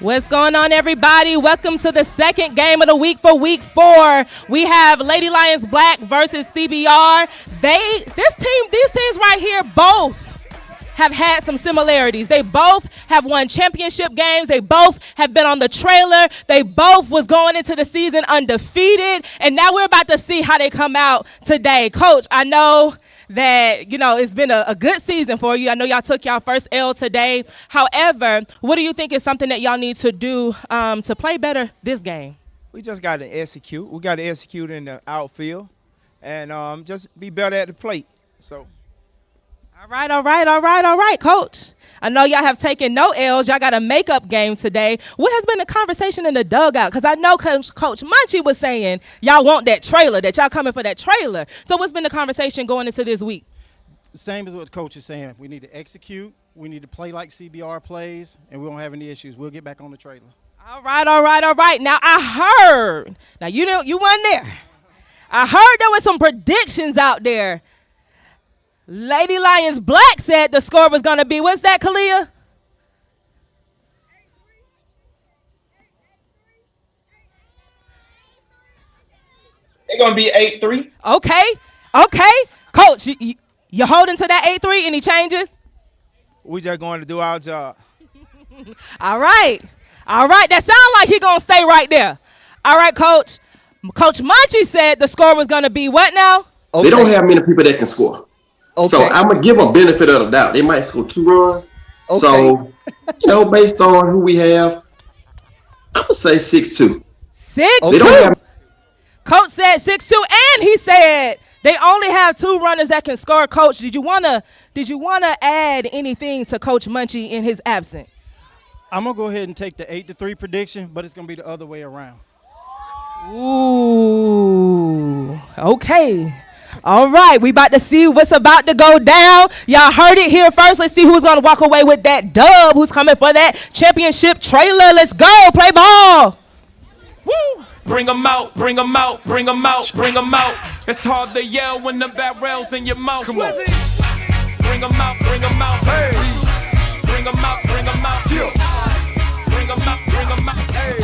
What's going on, everybody? Welcome to the second game of the week for week 4. We have Lady Lions Black versus CBR. These teams right here both have had some similarities. They both have won championship games. They both have been on the trailer. They both was going into the season undefeated. And now we're about to see how they come out today. Coach, I know that, it's been a good season for you. I know y'all took y'all first L today. However, what do you think is something that y'all need to do to play better this game? We just got to execute. We got to execute in the outfield and just be better at the plate. So. All right, Coach. I know y'all have taken no L's. Y'all got a makeup game today. What has been the conversation in the dugout? Because I know Coach Munchie was saying y'all want that trailer, that y'all coming for that trailer. So what's been the conversation going into this week? Same as what the coach is saying. We need to execute. We need to play like CBR plays, and we don't have any issues. We'll get back on the trailer. All right. Now, I heard. Now, you weren't there. I heard there was some predictions out there. Lady Lions Black said the score was going to be, what's that, Kalia? They're going to be 8-3. Okay. Coach, you holding to that 8-3? Any changes? We just going to do our job. All right. That sounds like he going to stay right there. All right, Coach. Coach Munchie said the score was going to be what now? Okay. They don't have many people that can score. Okay. So I'm going to give them benefit of the doubt. They might score 2 runs. Okay. So, based on who we have, I'm going to say 6-2. 6-2? Coach said 6-2, and he said they only have 2 runners that can score. Coach, did you wanna add anything to Coach Munchie in his absence? I'm going to go ahead and take the 8-3 prediction, but it's going to be the other way around. Ooh, okay. All right, we about to see what's about to go down. Y'all heard it here first. Let's see who's going to walk away with that dub, who's coming for that championship trailer. Let's go, play ball. Woo! Bring them out, bring them out, bring them out, bring them out. It's hard to yell when the barrel's in your mouth. Come on. Bring them out, bring them out. Hey. Bring them out, bring them out. Bring them out, bring them out. Hey.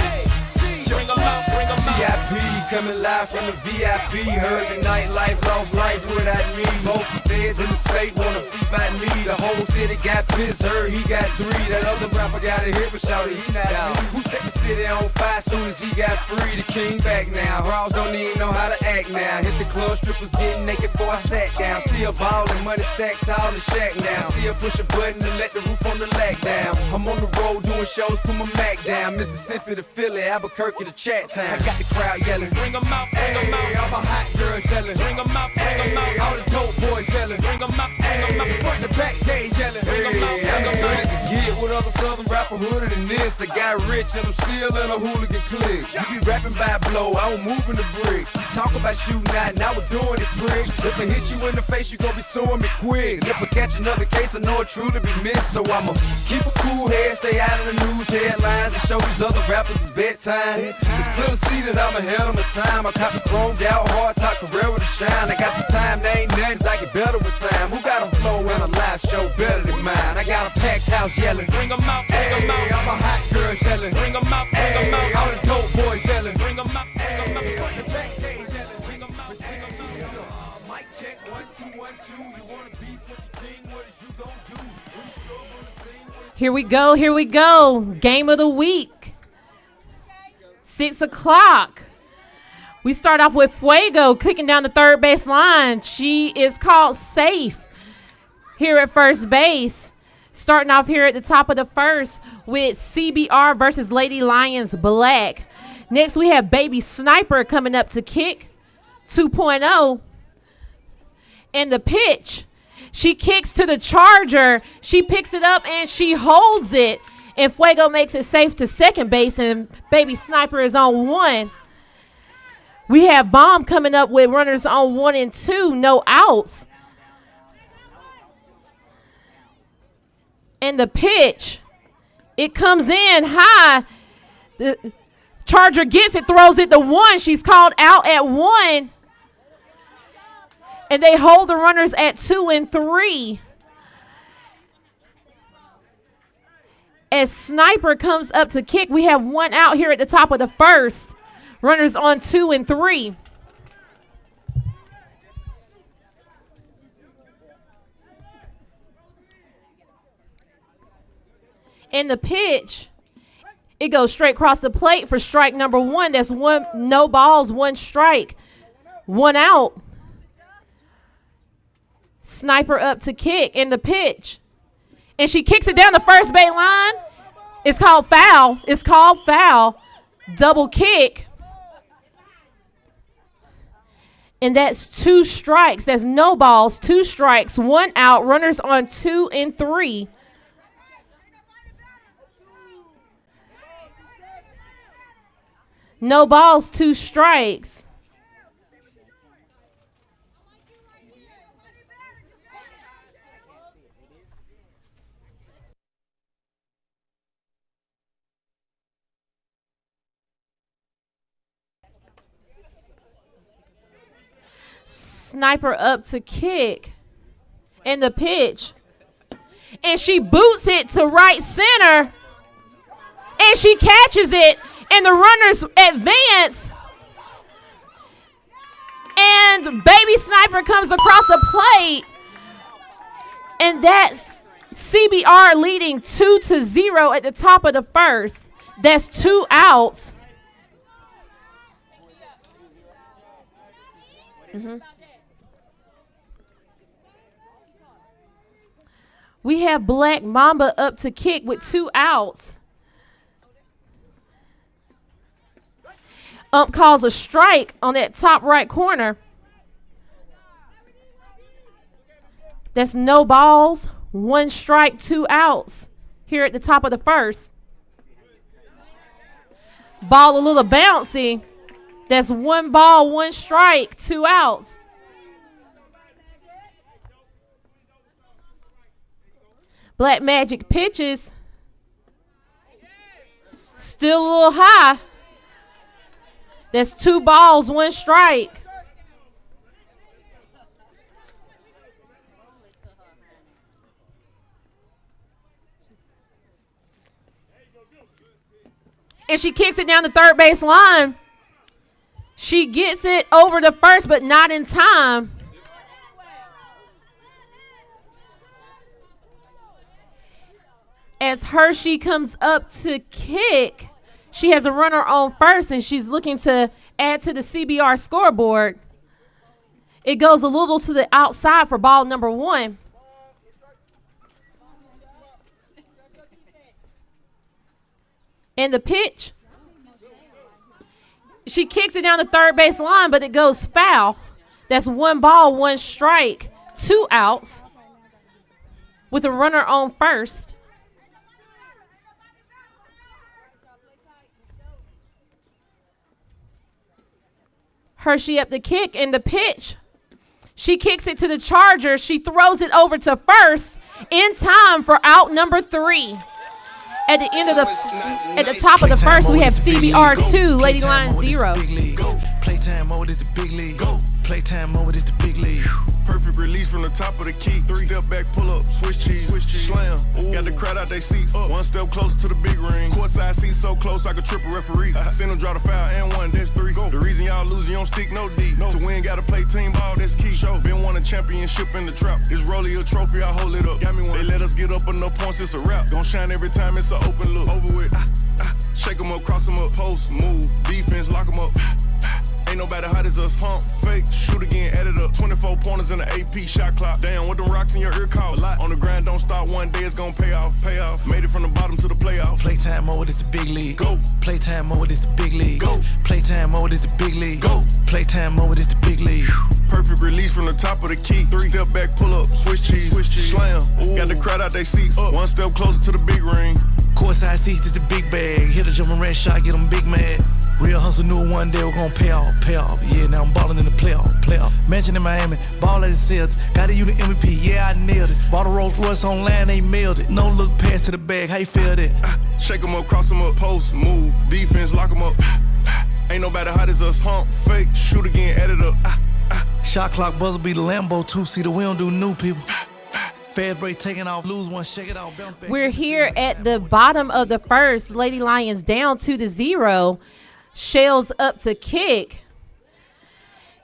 Bring them out, bring them out. VIP coming live from the VIP. Heard the nightlife, lost life without me. Both feds in the state wanna see by me. The whole city got pissed, heard he got 3. That other rapper got a hit, but shouted he not out. Who set the city on fire soon as he got free? The king back now. Raws don't even know how to act now. Hit the club, strippers getting naked before I sat down. Still ballin', money stacked tall in the shack now. Still push a button to let the roof on the lag down. I'm on the road doing shows, put my Mac down. Mississippi to Philly, Albuquerque to Chat Town. I got the crowd yelling. Bring them out, bring them out. All my hot girls yelling. Bring them out, bring them out. All the dope boys yelling. Bring them out, bring them out. Front the back gate yelling. I'm the good to get with other southern rapper hooded than this. I got rich and I'm still in a hooligan clique. You be rapping by blow, I don't move in the brick. You talk about shooting out, now we're doing it, prick. If I hit you in the face, you gon' be suing me quick. And if I catch another case, I know it truly be missed. So I'ma keep a cool head, stay out of the news headlines, and show these other rappers it's bedtime. It's clear to see that I'm ahead of my time. I caught the chromed out, hard talk career with a shine. I got some time, there ain't nothing, I get better with time. Who got a flow and a live show better than mine? I got a packed house yelling. Bring them out, bring them out. All my hot girls yelling. Bring them out, bring them out. All the dope boys yelling. Bring them out, bring them out. Front the back gate yelling. Bring them out, bring them out. Mic check, 1, 2, 1, 2. You wanna beef with the king? What is you gon' do? When you show up on the scene, Here we go. Game of the week. 6 o'clock. We start off with Fuego kicking down the third base line. She is called safe here at first base. Starting off here at the top of the first with CBR versus Lady Lions Black. Next we have Baby Sniper coming up to kick 2.0. And the pitch. She kicks to the charger. She picks it up and she holds it. And Fuego makes it safe to second base, and Baby Sniper is on 1. We have Bomb coming up with runners on 1 and 2, no outs. And the pitch, it comes in high. The charger gets it, throws it to 1. She's called out at 1. And they hold the runners at 2 and 3. As Sniper comes up to kick, we have one out here at the top of the first. Runners on 2 and 3. In the pitch, it goes straight across the plate for strike number 1. That's one, no balls, 1 strike, 1 out. Sniper up to kick in the pitch. And she kicks it down the first base line. It's called foul. It's called foul. Double kick. And that's 2 strikes. That's no balls, 2 strikes, 1 out. Runners on 2 and 3. No balls, 2 strikes. Sniper up to kick in the pitch. And she boots it to right center. And she catches it. And the runners advance. And Baby Sniper comes across the plate. And that's CBR leading 2-0 at the top of the first. That's 2 outs. We have Black Mamba up to kick with 2 outs. Ump calls a strike on that top right corner. That's no balls, 1 strike, 2 outs here at the top of the first. Ball a little bouncy. That's 1 ball, 1 strike, 2 outs. Black Magic pitches. Still a little high. That's 2 balls, 1 strike. And she kicks it down the third base line. She gets it over the first, but not in time. As Hershey comes up to kick, she has a runner on first, and she's looking to add to the CBR scoreboard. It goes a little to the outside for ball number 1. And the pitch. She kicks it down the third base line, but it goes foul. That's 1 ball, 1 strike, 2 outs with a runner on first. Hershey up the kick and the pitch. She kicks it to the Charger. She throws it over to first in time for out number 3. At the end of at the top of the first, we have CBR 2, Lady Lions 0. Playtime mode is the big league. Playtime mode is the big league. Perfect release from the top of the key. 3 step back, pull up, switch cheese, slam. Ooh. Got the crowd out they seats. 1 step closer to the big ring. Courtside seats so close I could trip a referee. Send them draw the foul and 1, that's 3. Go. The reason y'all losing, you don't stick no D. No. To win, gotta play team ball, that's key. Show. Been won a championship in the trap. This Rollie a trophy, I hold it up. Got me one. They let us get up enough points, it's a wrap. Gon' shine every time, it's an open look. Over with. Shake them up, cross them up, post, move, defense, lock them up. Ain't nobody hot as us, hump, fake, shoot again, add it up. 24 pointers in the AP shot clock. Damn, with them rocks in your ear call. A lot on the grind, don't stop, one day it's gonna pay off, pay off. Made it from the bottom to the playoffs. Playtime mode is the big league. Go. Playtime mode is the big league. Go. Playtime mode is the big league. Go. Playtime mode is the big league. Perfect release from the top of the key. 3 step back, pull up, switch cheese, slam. Ooh. Got the crowd out they seats. 1 step closer to the big ring. Courtside seats is the big bag. Hit a jumping red shot, get them big mad. Real hustle knew one day we're gonna pay off. Yeah, now I'm ballin' in the playoff. Mansion in Miami, ball at the Celtics. Got a unit MVP, yeah, I nailed it. Bought a Rolls Royce on land, they mailed it. No look pass to the bag, how you feel that? Shake them up, cross them up, post, move, defense, lock them up. Ain't nobody hot as us, hump, fake, shoot again, add it up. Shot clock buzzer be the Lambo 2-seater, we don't do new people. Fast break taking off, lose one, shake it off. Bounce back. We're here at the bottom of the first. Lady Lions down 2-0. Shells up to kick.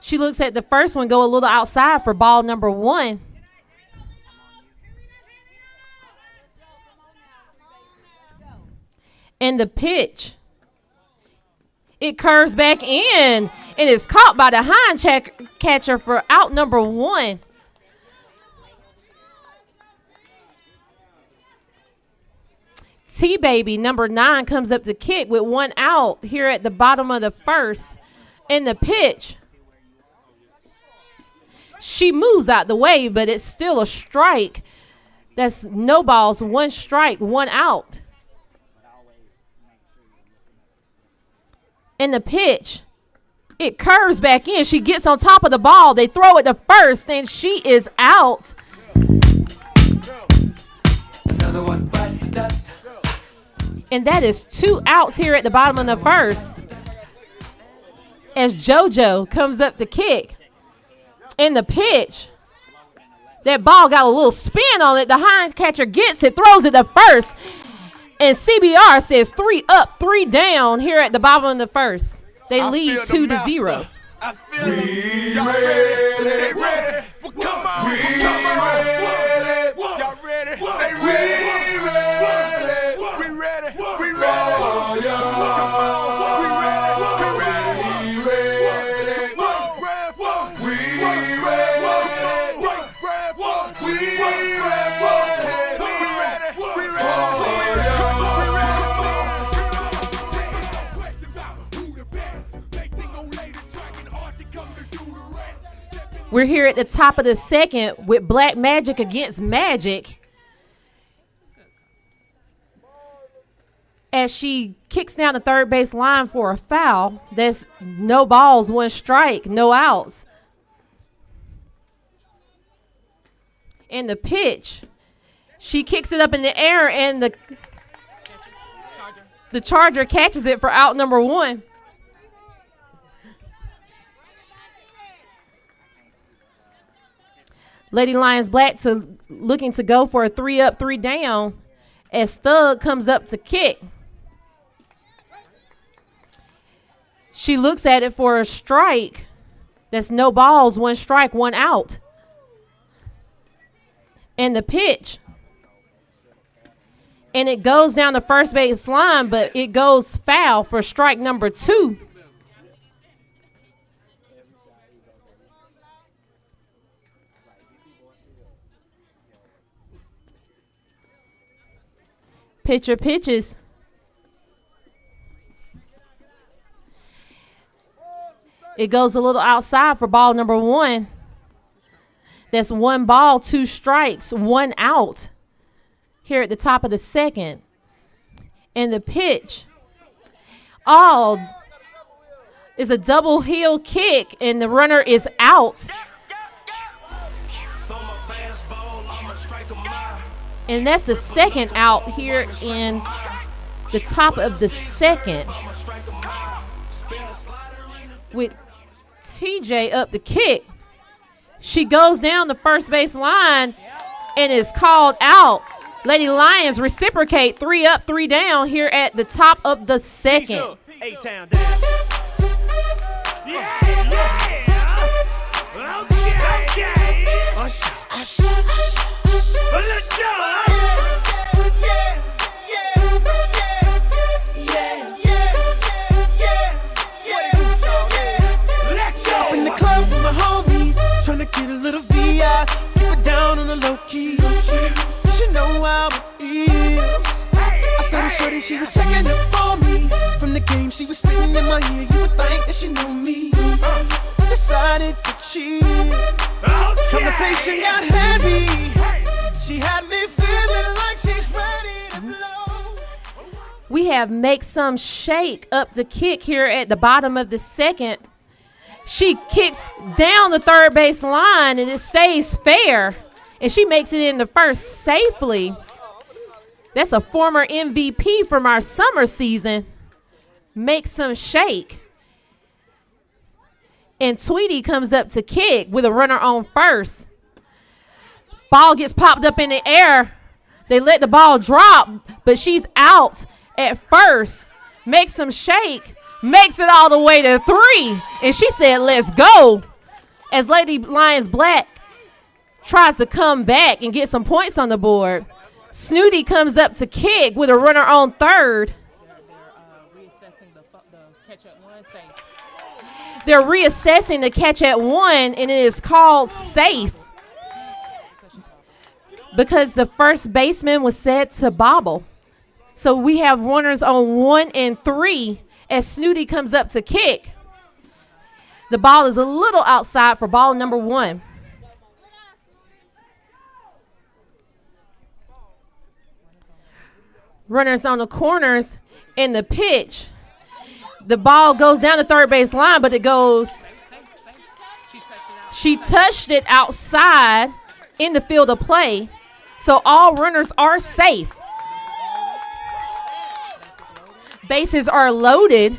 She looks at the first one go a little outside for ball number 1. And the pitch. It curves back in and is caught by the hind catcher for out number 1. T-Baby, number 9, comes up to kick with 1 out here at the bottom of the first. And the pitch. She moves out the way, but it's still a strike. That's no balls, 1 strike, 1 out. And the pitch. It curves back in. She gets on top of the ball. They throw it to first, and she is out. Another one bites the dust. And that is 2 outs here at the bottom of the first. As JoJo comes up to kick. And the pitch. That ball got a little spin on it. The hind catcher gets it, throws it to first. And CBR says 3 up, 3 down here at the bottom of the first. They lead 2-0. I feel we ready. They ready. Well, come on. We ready. Y'all ready? They ready. We ready. We ready. We're here at the top of the second with Black Magic against Magic. As she kicks down the third base line for a foul. That's no balls, 1 strike, no outs. And the pitch. She kicks it up in the air and the Charger catches it for out number 1. Lady Lions Black looking to go for a 3 up, 3 down as Thug comes up to kick. She looks at it for a strike. That's no balls, 1 strike, 1 out. And the pitch. And it goes down the first base line, but it goes foul for strike number 2. Pitcher pitches. It goes a little outside for ball number 1. That's 1 ball, 2 strikes, 1 out here at the top of the second. And the pitch. Is a double heel kick, and the runner is out. And that's the second out here in the top of the second. With TJ up the kick. She goes down the first base line and is called out. Lady Lions reciprocate 3 up, 3 down here at the top of the second. A-Town down. Yeah. Okay. Let's go. In the club with my homies, tryna get a little VI, keep it down on the low key. She know how it feels. I saw the shorty, she was checking up on me. From the game, she was spitting in my ear. You would think that she knew me. Decided to cheat. Conversation got heavy. She had me feeling like she's ready to blow. We have Make Some Shake up to kick here at the bottom of the second. She kicks down the third base line and it stays fair. And she makes it in the first safely. That's a former MVP from our summer season. Make Some Shake. And Tweety comes up to kick with a runner on first. Ball gets popped up in the air. They let the ball drop, but she's out at first. Makes some shake. Makes it all the way to 3. And she said, let's go. As Lady Lions Black tries to come back and get some points on the board. Snooty comes up to kick with a runner on third. They're reassessing the catch at 1, and it is called safe because the first baseman was said to bobble. So we have runners on 1 and 3 as Snooty comes up to kick. The ball is a little outside for ball number 1. Runners on the corners in the pitch. The ball goes down the third base line, but it goes. She touched it outside in the field of play. So all runners are safe. Bases are loaded.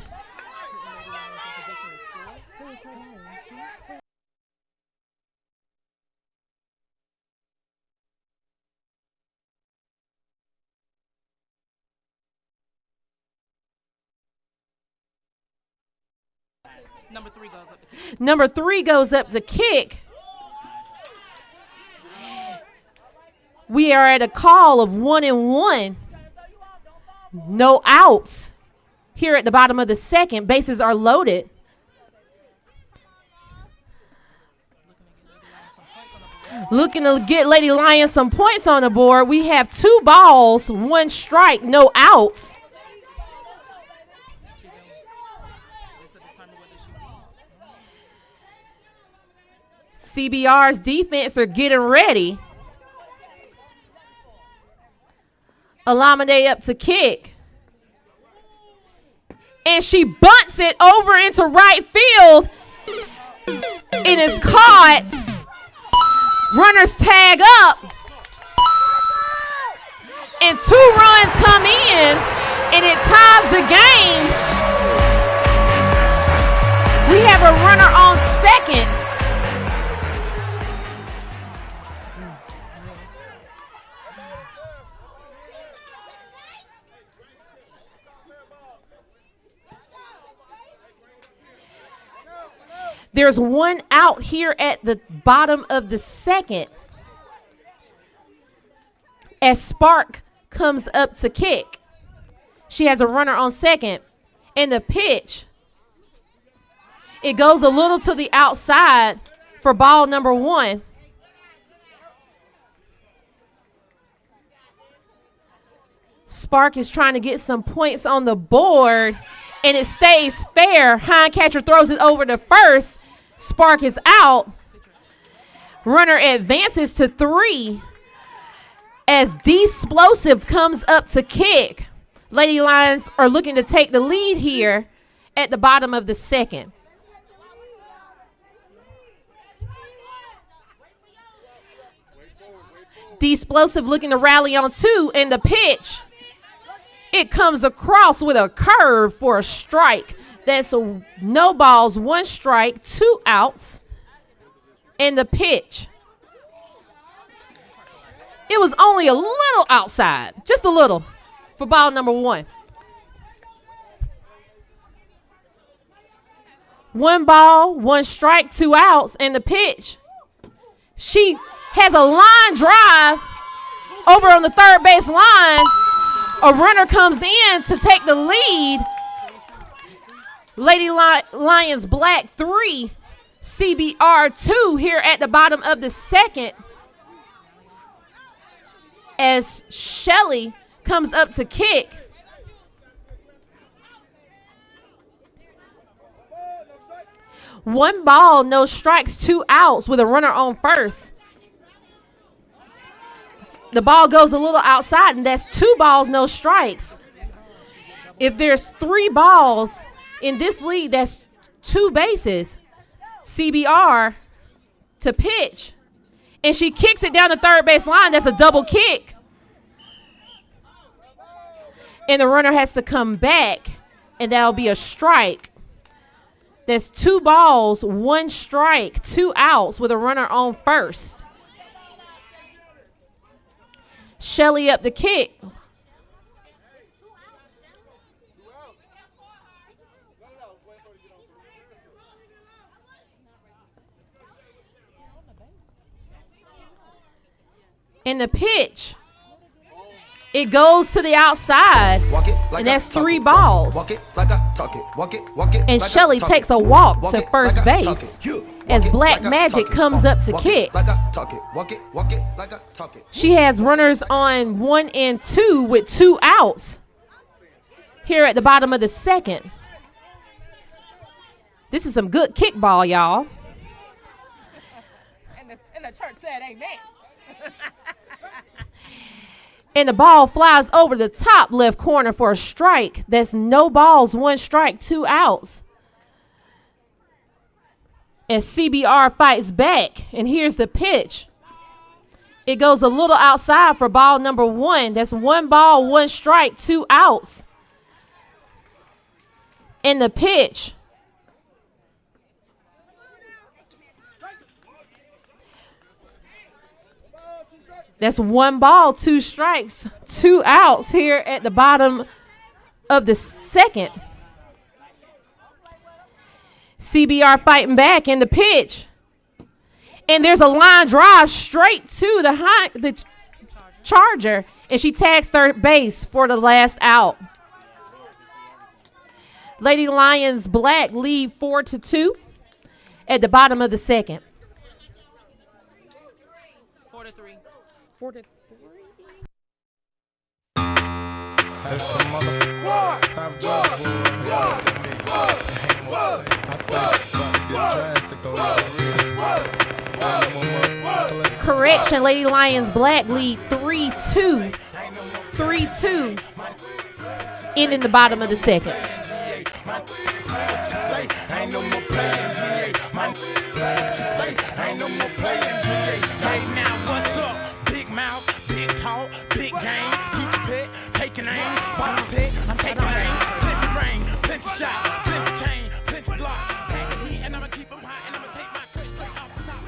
Number 3 goes up to kick. We are at a call of 1 and 1. No outs. Here at the bottom of the second, bases are loaded. Looking to get Lady Lions some points on the board. We have 2 balls, 1 strike, no outs. CBR's defense are getting ready. Alameda up to kick. And she bunts it over into right field. It is caught. Runners tag up. And 2 runs come in. And it ties the game. We have a runner on second. There's 1 out here at the bottom of the second as Spark comes up to kick. She has a runner on second. And the pitch, it goes a little to the outside for ball number 1. Spark is trying to get some points on the board, and it stays fair. Hind catcher throws it over to first. Spark is out. Runner advances to 3 as D-Splosive comes up to kick. Lady Lions are looking to take the lead here at the bottom of the second. D-Splosive looking to rally on 2, and the pitch. It comes across with a curve for a strike. That's no balls, 1 strike, 2 outs. And the pitch. It was only a little outside, just a little, for ball number 1. 1 ball, 1 strike, 2 outs, and the pitch. She has a line drive over on the third base line. A runner comes in to take the lead. Lady Lions Black 3, CBR 2 here at the bottom of the second. As Shelly comes up to kick. One ball, no strikes, 2 outs with a runner on first. The ball goes a little outside, and that's 2 balls, no strikes. If there's 3 balls in this league, that's 2 bases. CBR to pitch. And she kicks it down the third base line. That's a double kick. And the runner has to come back, and that'll be a strike. There's 2 balls, 1 strike, 2 outs with a runner on first. Shelly up the kick. And the pitch, it goes to the outside, and that's 3 balls. And Shelly takes a walk to first base as Black Magic comes up to kick. She has runners on 1 and 2 with 2 outs here at the bottom of the second. This is some good kickball, y'all. And the church said amen. And the ball flies over the top left corner for a strike. That's no balls, 1 strike, 2 outs. As CBR fights back, and here's the pitch. It goes a little outside for ball number 1. That's 1 ball, 1 strike, 2 outs. And the pitch. That's 1 ball, 2 strikes, 2 outs here at the bottom of the second. CBR fighting back in the pitch. And there's a line drive straight to the Charger. And she tags third base for the last out. Lady Lions Black lead 4-2 at the bottom of the second. 4-3. 4-3. Correction, Lady Lions Black lead 3-2. 3-2. In the bottom of the second. Big game, teach pit, taking aim, bottom tick, I'm taking aim, plenty rain, plenty shot, plenty chain, plenty block, plenty heat, and I'ma keep them high, and I'ma take my cut straight off the top.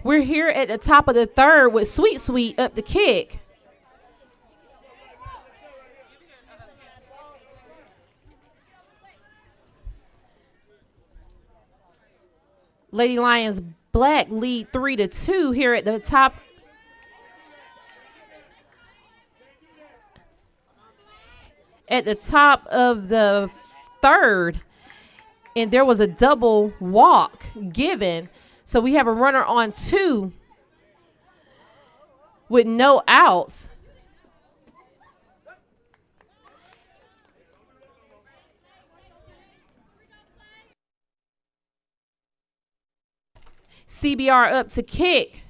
We're here at the top of the third with Sweet Sweet up the kick. Lady Lions Black lead 3-2 here at the top. At the top of the third. And there was a double walk given. So we have a runner on 2 with no outs. CBR up to kick.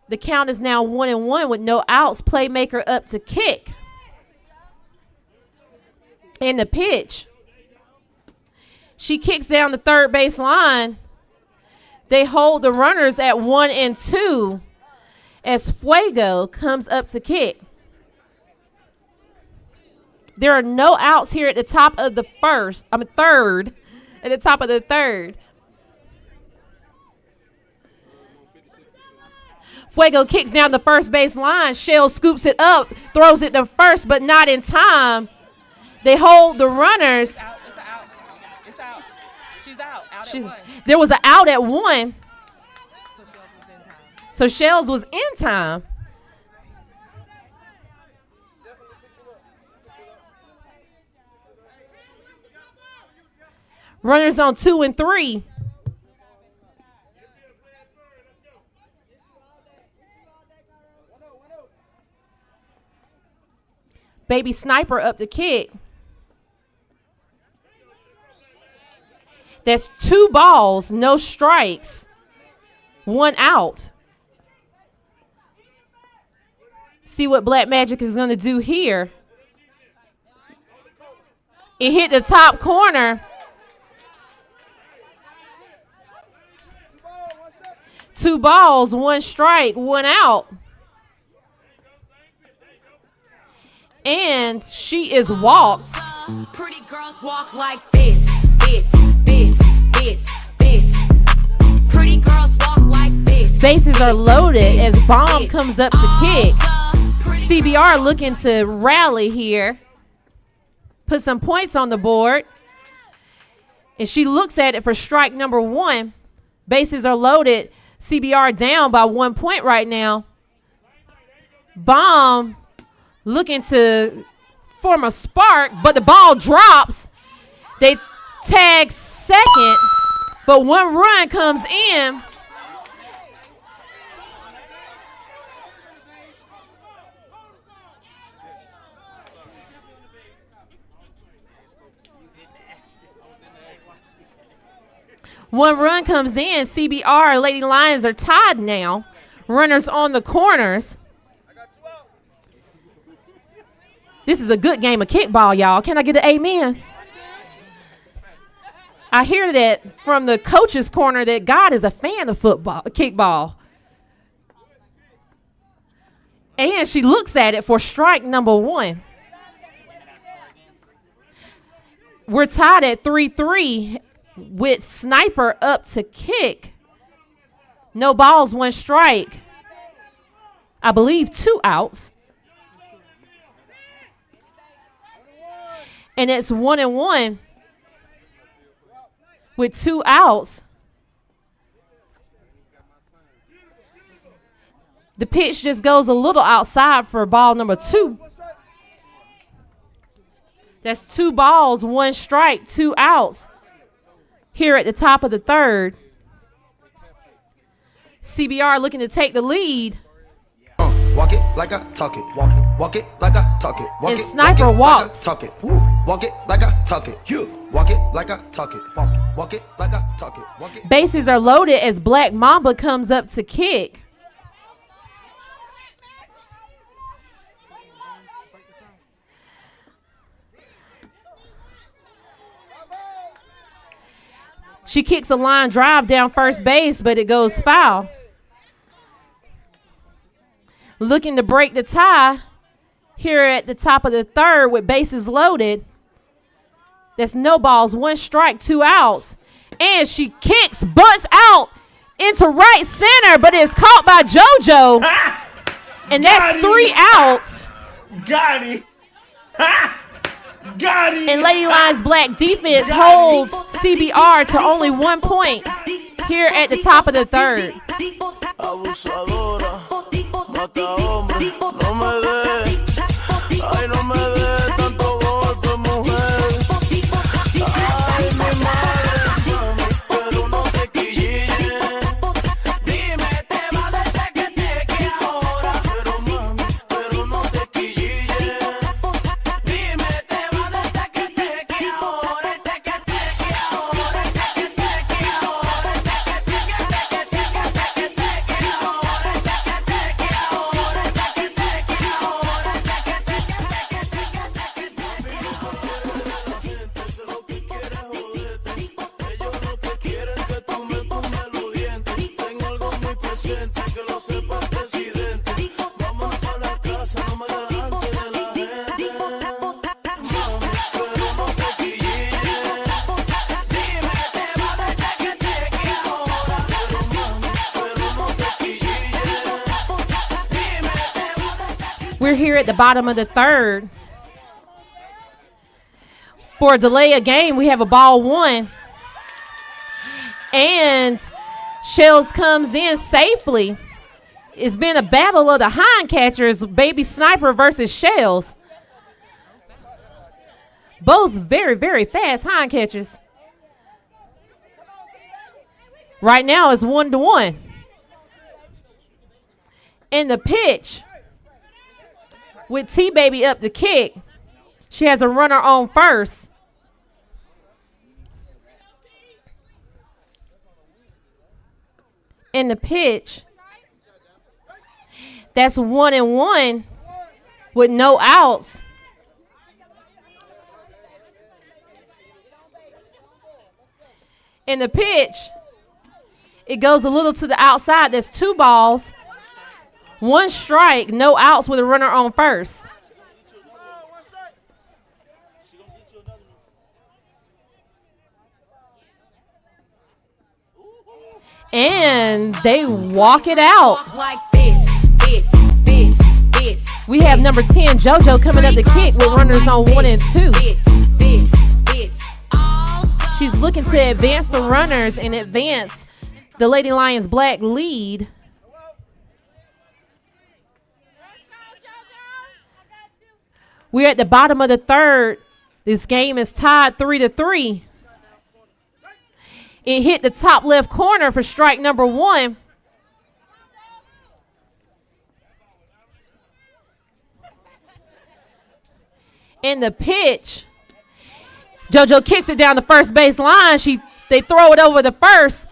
The count is now 1-1 with no outs. Playmaker up to kick. And the pitch. She kicks down the third base line. They hold the runners at 1 and 2 as Fuego comes up to kick. There are no outs here at the top of the third. At the top of the third. Fuego kicks down the first base line. Shell scoops it up, throws it to first, but not in time. They hold the runners. It's out. It's out. She's out. Out at 1. There was an out at 1. So Shells was in time. Runners on 2 and 3. Baby Sniper up the kick. That's 2 balls, no strikes, 1 out. See what Black Magic is going to do here. It hit the top corner. 2 balls, 1 strike, 1 out. And she is walked. Pretty girls walk like this, this, this, this, this. Pretty girls walk like this. Bases are loaded as Bomb comes up to kick. CBR looking to rally here. Put some points on the board. And she looks at it for strike number 1. Bases are loaded. CBR down by 1 point right now. Bomb looking to form a spark, but the ball drops. They tag second, but 1 run comes in. One run comes in. CBR, Lady Lions are tied now. Runners on the corners. This is a good game of kickball, y'all. Can I get an amen? I hear that from the coach's corner that God is a fan of football, kickball. And she looks at it for strike number 1. We're tied at 3-3 with Sniper up to kick. No balls, 1 strike. I believe 2 outs. And it's 1-1 with 2 outs. The pitch just goes a little outside for ball number 2. That's 2 balls, 1 strike, 2 outs here at the top of the 3rd. CBR looking to take the lead. Walk it like I talk it. Walk it like I talk it. And Sniper walks. Talk it. Walk it like I talk it. Walk it like I talk it. Walk it like I talk it. Walk it. Bases are loaded as Black Mamba comes up to kick. She kicks a line drive down first base, but it goes foul. Looking to break the tie here at the top of the 3rd with bases loaded. That's no balls, 1 strike, 2 outs. And she kicks, butts out into right center, but it's caught by JoJo. And that's 3 outs. Got it. Got it. And Lady Lions Black defense holds CBR to only 1 point here at the top of the 3rd. Abusadora, mata hombre, no me de, ay no me de tanto golpe, mujer. Ay mi madre, mami, pero no te quilles. Dime, te va desde que te que ahora, pero mami, pero no te quilles. Dime, te va desde que te que ahora, te que ahora, te que ahora, We're here at the bottom of the 3rd. For a delay of game, we have a ball 1. And Shells comes in safely. It's been a battle of the hind catchers, Baby Sniper versus Shells. Both very, very fast hind catchers. Right now it's 1-1. And the pitch with T-Baby up to kick. She has a runner on first. And the pitch, that's 1-1 with no outs. And the pitch, it goes a little to the outside. There's 2 balls, 1 strike, no outs with a runner on first. And they walk it out. Walk like this, this, this, this. We have number 10, JoJo, coming up the kick with runners on 1 and 2. This, this, this. She's looking to advance the runners and advance the Lady Lions Black lead. We're at the bottom of the third. This game is tied 3-3. It hit the top left corner for strike number 1. And the pitch, JoJo kicks it down the first base line. They throw it over the first,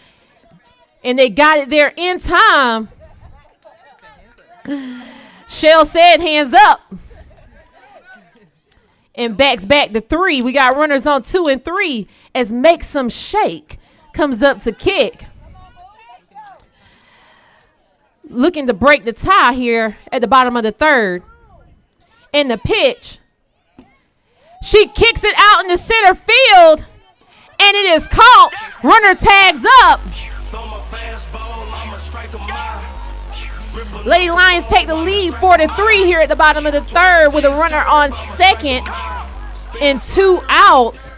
and they got it there in time. Shell said hands up. And backs back to 3. We got runners on 2 and 3 as Make Some Shake comes up to kick. Looking to break the tie here at the bottom of the third. And the pitch. She kicks it out in the center field, and it is caught. Runner tags up. Lady Lions take the lead 4-3 here at the bottom of the third with a runner on second and 2 outs.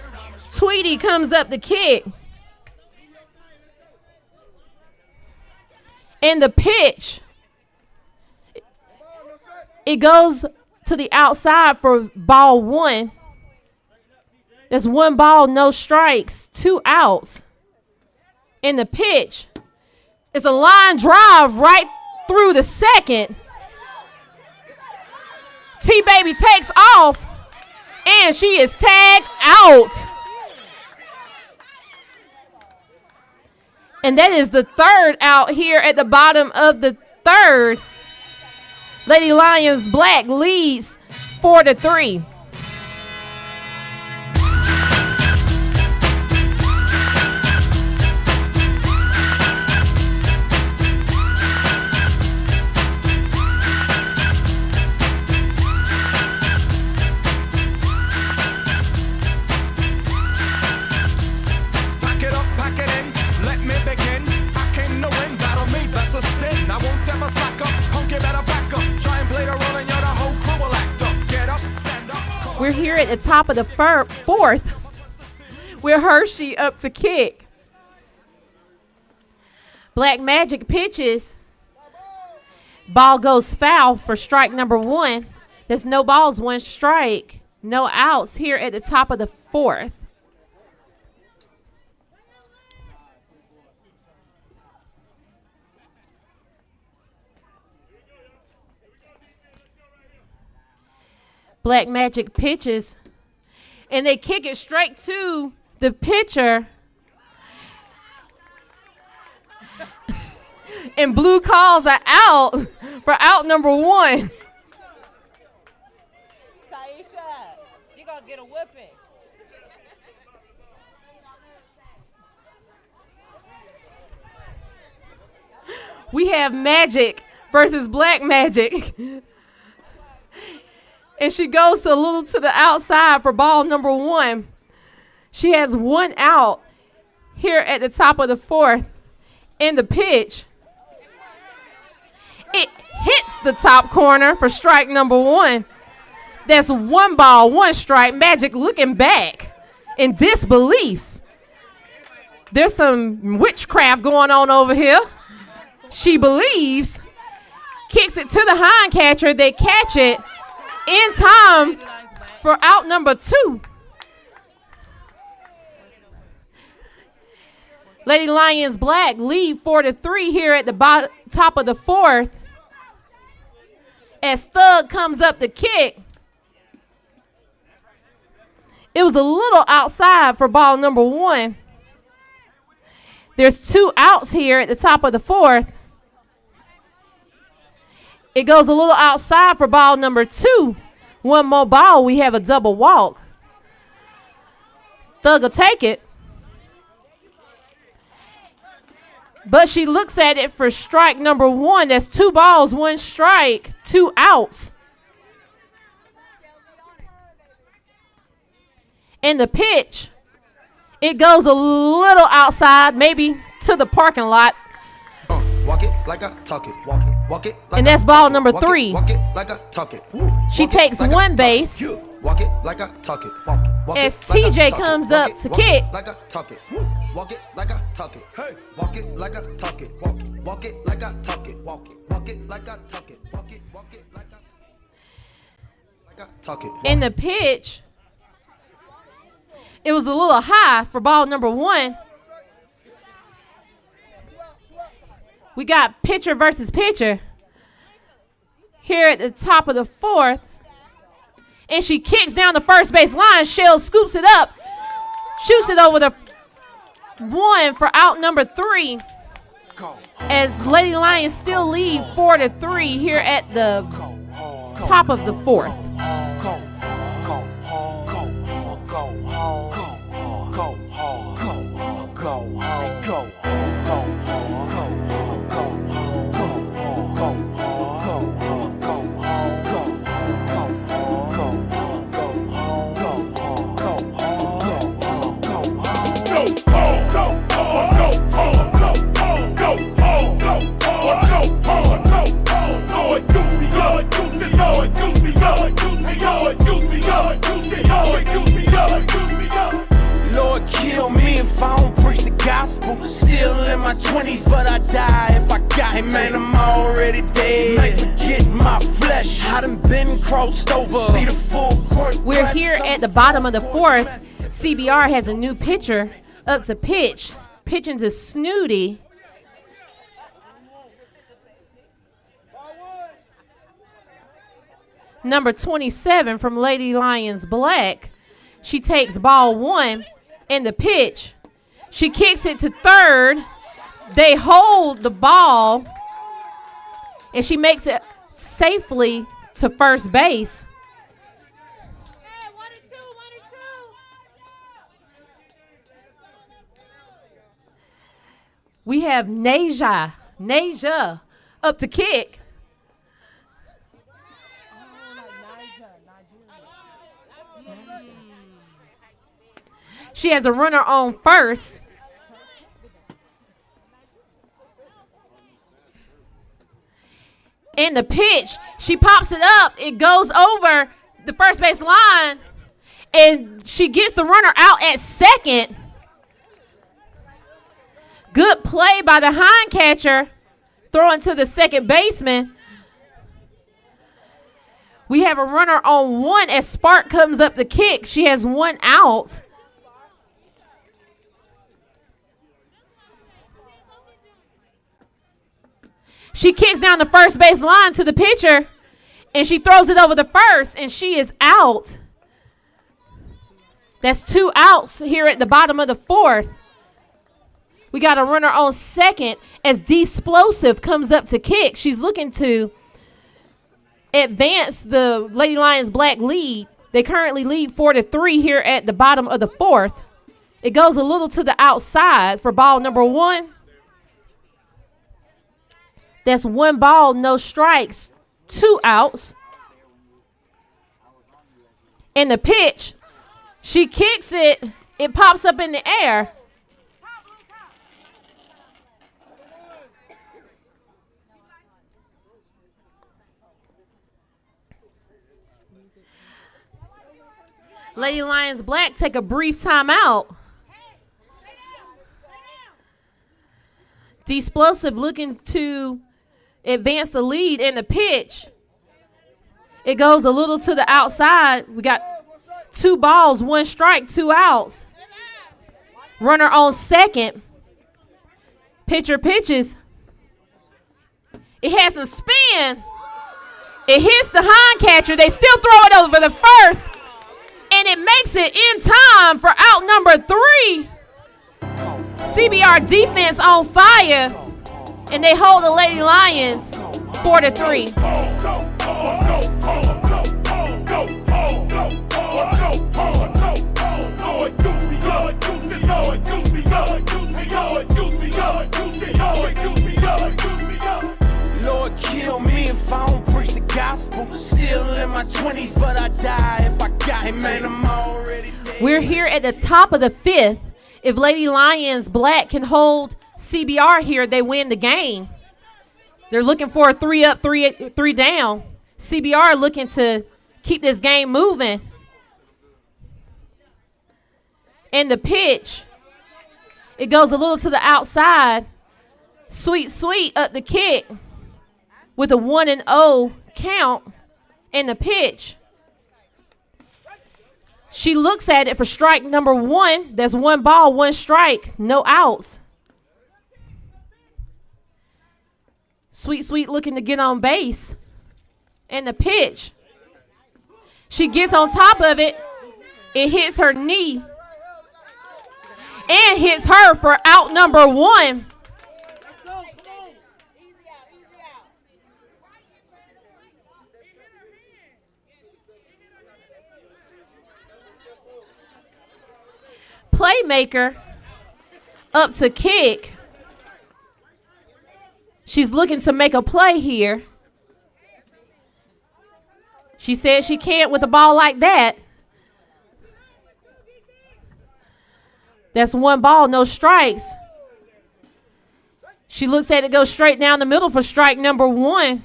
Tweety comes up the kick. And the pitch. It goes to the outside for ball 1. That's 1 ball, no strikes, 2 outs. And the pitch is a line drive right through the second. T-Baby takes off, and she is tagged out. And that is the third out here at the bottom of the third. Lady Lions Black leads 4-3. We're here at the top of the fourth with Hershey up to kick. Black Magic pitches. Ball goes foul for strike number 1. There's no balls, 1 strike. No outs here at the top of the fourth. Black Magic pitches, and they kick it straight to the pitcher. And Blue calls an out for out number 1. Taisha, you gonna get a whipping. We have Magic versus Black Magic. And she goes a little to the outside for ball number 1. She has 1 out here at the top of the fourth. In the pitch, it hits the top corner for strike number 1. That's 1 ball, 1 strike. Magic looking back in disbelief. There's some witchcraft going on over here. She believes. Kicks it to the hind catcher. They catch it in time for out number 2. Lady Lions Black lead 4-3 here at the top of the fourth. As Thug comes up the kick. It was a little outside for ball number 1. There's 2 outs here at the top of the fourth. It goes a little outside for ball number 2. 1 more ball, we have a double walk. Thug will take it. But she looks at it for strike number 1. That's 2 balls, 1 strike, 2 outs. And the pitch, it goes a little outside, maybe to the parking lot. Walk it like I talk it. Walk it. Walk it like And that's ball number walk 3. Walk it like I talk it. She takes one base. Walk it like I talk it. Walk As it like I TJ talk comes it. Walk up it, to walk kick. it like I talk it. Walk it like I talk it. Hey. Walk it like I talk it. Walk it. Walk it like I talk it. Walk it. Walk it like I talk it. Walk it. Walk it like I talk it. And the pitch, it was a little high for ball number 1. We got pitcher versus pitcher here at the top of the 4th. And she kicks down the first base line. Shell scoops it up, shoots it over the 1 for out number 3. As Lady Lions still lead 4-3 here at the top of the 4th. Lord, kill me if I don't preach the gospel. Still in my 20s, but I die if I got it. Man, I'm already dead. Might forget my flesh. I done been crossed over. See the full court. We're here at the bottom of the 4th. CBR has a new pitcher up to pitch. Pitching to Snooty. Number 27 from Lady Lions Black. She takes ball 1 and the pitch. She kicks it to third. They hold the ball. And she makes it safely to first base. We have Naja up to kick. She has a runner on first. And the pitch, she pops it up. It goes over the first base line. And she gets the runner out at second. Good play by the hind catcher. Throwing to the second baseman. We have a runner on 1 as Spark comes up to kick. She has 1 out. She kicks down the first base line to the pitcher, and she throws it over the first, and she is out. That's 2 outs here at the bottom of the 4th. We got a runner on second as D-Splosive comes up to kick. She's looking to advance the Lady Lions Black lead. They currently lead 4-3 here at the bottom of the 4th. It goes a little to the outside for ball number 1. That's 1 ball, no strikes, 2 outs. And the pitch, she kicks it. It pops up in the air. Lady Lions Black take a brief timeout. D-Splosive looking to advance the lead in the pitch. It goes a little to the outside. We got 2 balls, 1 strike, 2 outs. Runner on second. Pitcher pitches. It has some spin. It hits the hind catcher. They still throw it over the first. And it makes it in time for out number 3. CBR defense on fire. And they hold the Lady Lions 4-3. Lord, kill me if I don't preach the gospel. Still in my 20s, but I die if I got him, man. I'm already dead. We're here at the top of the 5th. If Lady Lions Black can hold CBR here, they win the game. They're looking for a 3 up, 3 down. CBR looking to keep this game moving. And the pitch, it goes a little to the outside. Sweet up the kick with a 1-0 count. And the pitch, she looks at it for strike number 1. That's 1 ball, 1 strike, no outs. Sweet looking to get on base. And the pitch, she gets on top of it. It hits her knee and hits her for out number 1. Playmaker up to kick. She's looking to make a play here. She said she can't with a ball like that. That's 1 ball, no strikes. She looks at it go straight down the middle for strike number 1.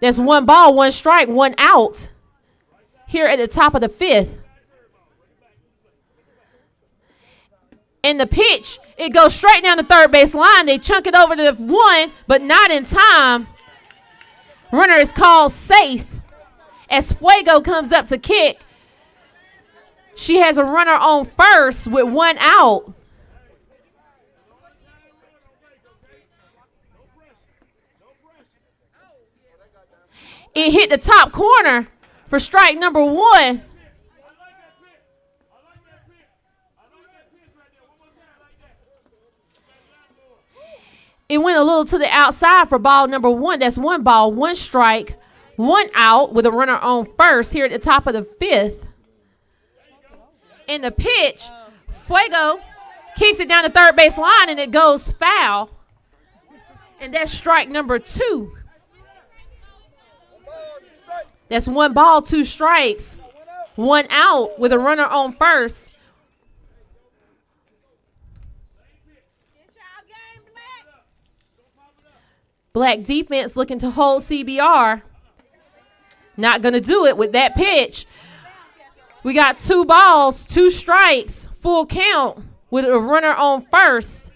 That's 1 ball, 1 strike, 1 out. Here at the top of the 5th. And the pitch, it goes straight down the third base line. They chunk it over to 1, but not in time. Runner is called safe as Fuego comes up to kick. She has a runner on first with 1 out. It hit the top corner for strike number 1. It went a little to the outside for ball number 1. That's 1 ball, 1 strike, 1 out with a runner on first here at the top of the 5th. And the pitch, Fuego kicks it down the third base line and it goes foul. And that's strike number 2. That's 1 ball, 2 strikes, 1 out with a runner on first. Black defense looking to hold CBR. Not going to do it with that pitch. We got 2 balls, 2 strikes, full count with a runner on first.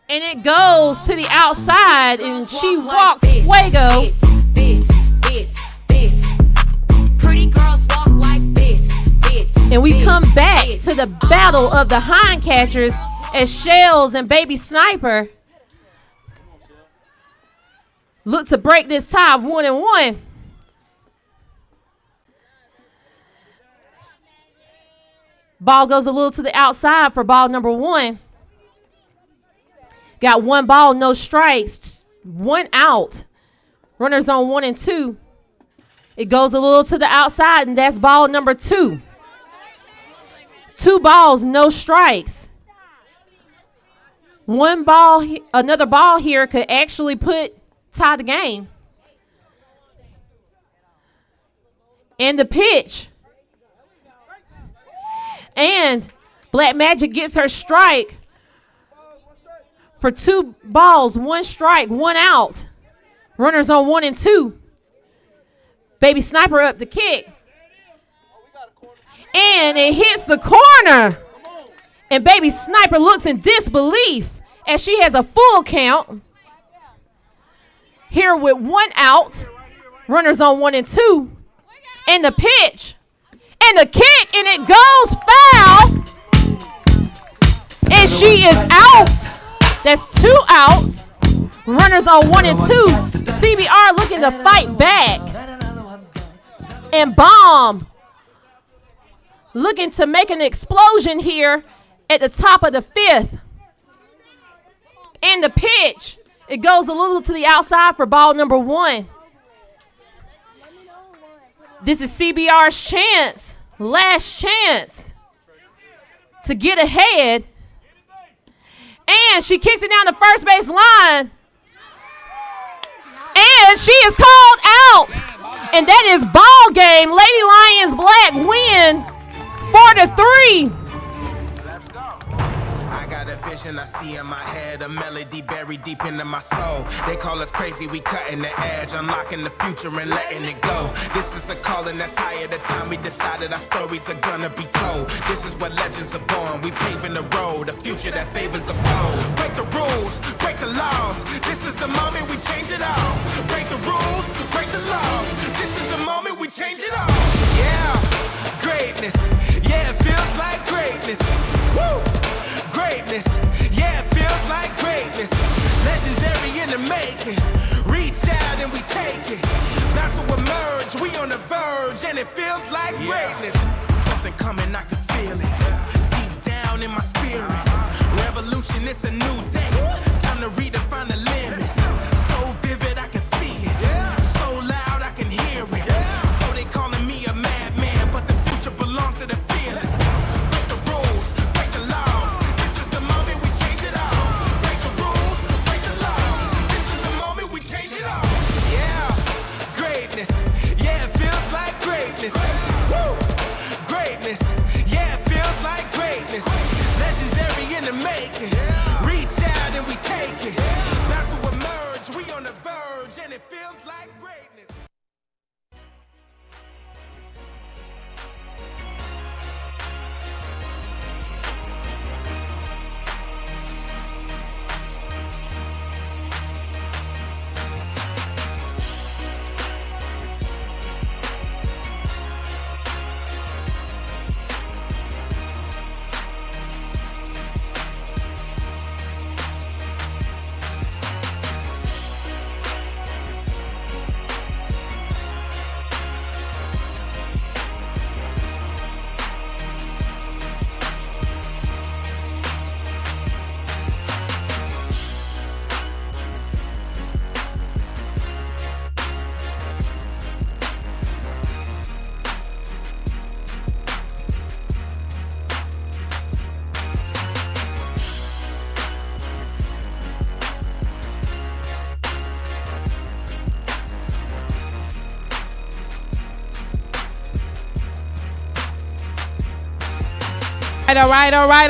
And it goes to the outside, and she walks Fuego. Pretty girls walk like this. And we come back to the battle of the hind catchers as Shells and Baby Sniper look to break this tie of 1-1. Ball goes a little to the outside for ball number 1. Got 1 ball, no strikes, 1 out. Runners on 1 and 2. It goes a little to the outside, and that's ball number 2. 2 balls, no strikes. 1 ball, another ball here could actually tie the game. And the pitch. And Black Magic gets her strike for 2 balls, 1 strike, 1 out. Runners on 1 and 2. Baby Sniper up the kick. And it hits the corner. And Baby Sniper looks in disbelief as she has a full count. Here with 1 out. Runners on 1 and 2. And the pitch. And the kick. And it goes foul. And she is out. That's 2 outs. Runners on 1 and 2. CBR looking to fight back. And Bomb looking to make an explosion here at the top of the 5th. And the pitch. It goes a little to the outside for ball number 1. This is CBR's chance. Last chance to get ahead. And she kicks it down the first base line. And she is called out. And that is ball game. Lady Lions Black win 4-3. I got a vision I see in my head, a melody buried deep into my soul. They call us crazy, we cutting the edge, unlocking the future and letting it go. This is a calling that's higher. The time we decided our stories are gonna be told. This is where legends are born. We paving the road, a future that favors the bold. Break the rules, break the laws. This is the moment we change it all. Break the rules, break the laws. This is the moment we change it all. Yeah, greatness. Yeah, it feels like greatness. Woo! Greatness, yeah, it feels like greatness. Legendary in the making. Reach out and we take it. About to emerge, we on the verge, and it feels like greatness. Something coming, I can feel it. Deep down in my spirit. Revolution, it's a new day. Time to redefine the limits. So vivid, I can see it. So loud, I can hear it. So they calling me a madman, but the future belongs to the fearless. Break the rules, break the laws. Yeah, it feels like greatness. Woo! Greatness. Yeah, it feels like greatness. Legendary in the making. Reach out and we take it. About to emerge, we on the verge, and it feels like greatness.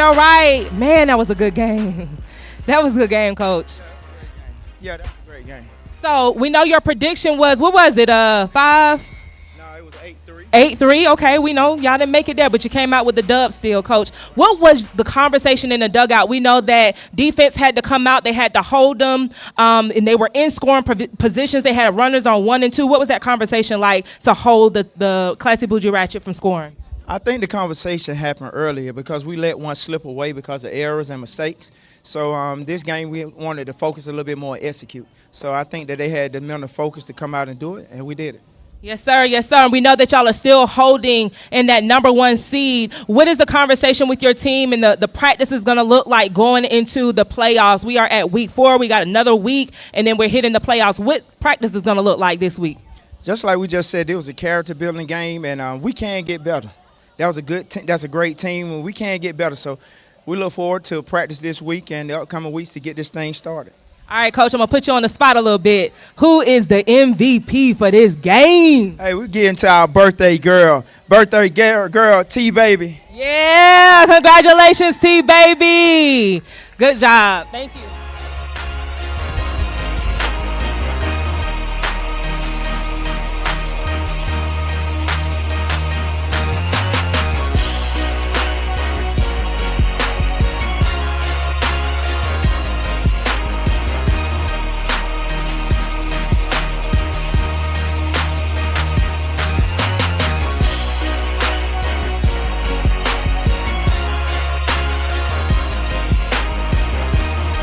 All right. Man, that was a good game. That was a good game, Coach. Yeah, that's a great game. So we know your prediction was, what was it, 5? No, it was 8-3. 8-3, okay. We know y'all didn't make it there, but you came out with the dub still, Coach. What was the conversation in the dugout? We know that defense had to come out. They had to hold them, and they were in scoring positions. They had runners on 1 and 2. What was that conversation like to hold the Classy Bougie Ratchet from scoring? I think the conversation happened earlier because we let one slip away because of errors and mistakes. So this game we wanted to focus a little bit more and execute. So I think that they had the mental focus to come out and do it, and we did it. Yes, sir. Yes, sir. We know that y'all are still holding in that #1 seed. What is the conversation with your team and the practice is going to look like going into the playoffs? We are at week 4. We got another week, and then we're hitting the playoffs. What practice is going to look like this week? Just like we just said, it was a character-building game, and we can get better. That was a good. That's a great team, and we can get better. So we look forward to practice this week and the upcoming weeks to get this thing started. All right, Coach, I'm going to put you on the spot a little bit. Who is the MVP for this game? Hey, we're getting to our birthday girl. Birthday girl, T-Baby. Yeah, congratulations, T-Baby. Good job. Thank you.